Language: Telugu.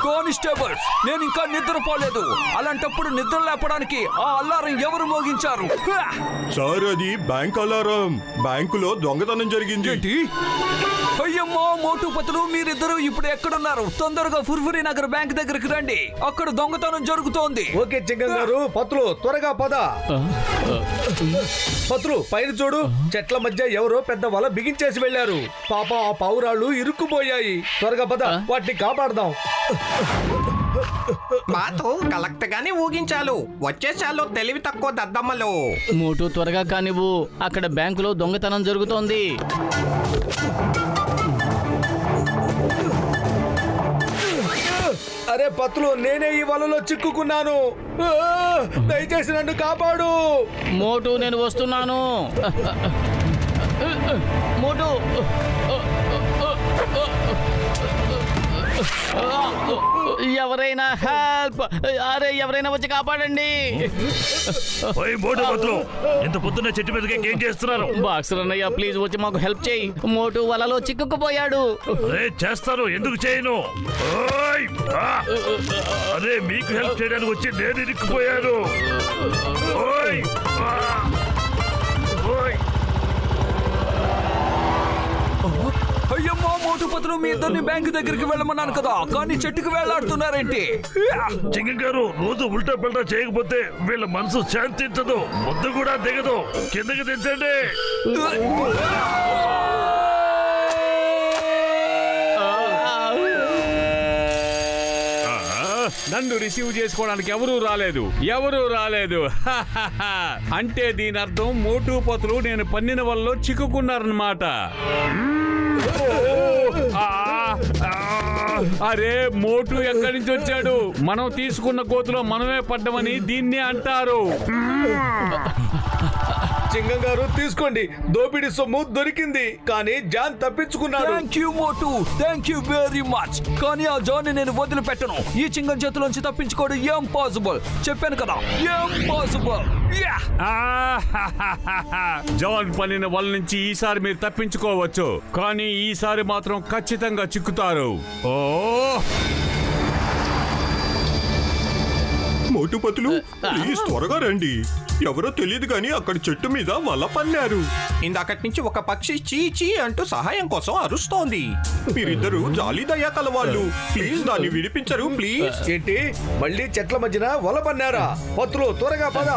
కానిస్టేబుల్స్, నేను ఇంకా నిద్రపోలేదు. అలాంటప్పుడు నిద్ర లేపడానికి ఆ అలారం ఎవరు మోగించారు? సార్, అది బ్యాంక్ అలారం. బ్యాంకులో దొంగతనం జరిగింది. ఏంటి? అయ్యమ్మో మోటు పతులు, మీరిద్దరు ఇప్పుడు ఎక్కడున్నారు? తొందరగా ఫుర్ఫురి నగర్ బ్యాంక్ దగ్గరికి రండి. అక్కడ దొంగతనం జరుగుతోంది. ఓకే చింగం గారు, పత్రులు త్వరగా పద. పత్రులు పైన చూడు, చెట్ల మధ్య ఎవరో పెద్ద వల బిగించేసి వెళ్లారు. పాప ఆ పావురాళ్ళు ఇరుక్కుపోయాయి. త్వరగా పద, వాటిని కాపాడదాం. బాతు కలెక్ట్ గానే ఊగించాలు. వచ్చేసాలు తెలివి తక్కువ దద్దమ్మలు. మోటు త్వరగా కానివ్వు, అక్కడ బ్యాంకులో దొంగతనం జరుగుతోంది. అరే పత్రులు, నేనే ఈ వలలో చిక్కుకున్నాను. దయచేసి నన్ను కాపాడు. మోటు నేను వస్తున్నాను. మోటు ఎవరైనా హెల్ప్! అరే ఎవరైనా వచ్చి కాపాడండి. ఇంత పొద్దున్న చెట్టు మీదకి ఏం చేస్తున్నారు? బాక్సర్ అన్నయ్య, ప్లీజ్ వచ్చి మాకు హెల్ప్ చేయి. మోటు వలలో చిక్కుకుపోయాడు. చేస్తాను, ఎందుకు చేయను? అరే మీకు హెల్ప్ చేయడానికి వచ్చి నేను ఇరుక్కుపోయాను. అయ్యమ్మో మోటు పతులు, మీ ఇద్దరిని బ్యాంక్ దగ్గరికి వెళ్ళమన్నాను కదా, కానీ చెట్టుకు వేలాడుతున్నారేంటి? చింగం గారు, రోజు ఉల్టా పల్టా చేయకపోతే వీళ్ళ మనసు శాంతించదు, ముద్దు కూడా దిగదు. కిందకి దించండి. నన్ను రిసీవ్ చేసుకోవడానికి ఎవరూ రాలేదు. అంటే దీని అర్థం మోటు పతులు నేను పన్నిన వల్ల చిక్కుకున్నారన్నమాట. అరే మోటు ఎక్కడి నుంచి వచ్చాడు? మనం తీసుకున్న కోతులో మనమే పడ్డమని దీన్నే అంటారు. చింగం గారు తీసుకోండి, దోపిడీ సొమ్ము దొరికింది, కానీ జాన్ తప్పించుకున్నాడు. Thank you Motu, thank you very much. కానీ ఆ జాన్ నేను వదిలిపెట్టను. ఈ చింగం చేతిలోంచి తప్పించుకోవడం ఇంపాసిబుల్. చెప్పాను కదా, ఇంపాసిబుల్. జాన్ పన్నిన వల్ల నుంచి ఈసారి మీరు తప్పించుకోవచ్చు, కానీ ఈసారి మాత్రం ఖచ్చితంగా చిక్కుతారు. మోటుపతులు, ప్లీజ్ త్వరగా రండి. ఎవరో తెలియదు కానీ అక్కడ చెట్టు మీద వల పన్నారు. ఇందాకటి నుంచి ఒక పక్షి చీ చీ అంటూ సహాయం కోసం అరుస్తోంది. మీరిద్దరు జాలి దయా కలవాళ్ళు. ప్లీజ్ దాన్ని విడిపించరు ప్లీజ్. ఏంటి, మళ్ళీ చెట్ల మధ్యన వల పన్నారా? పత్రులు త్వరగా పద.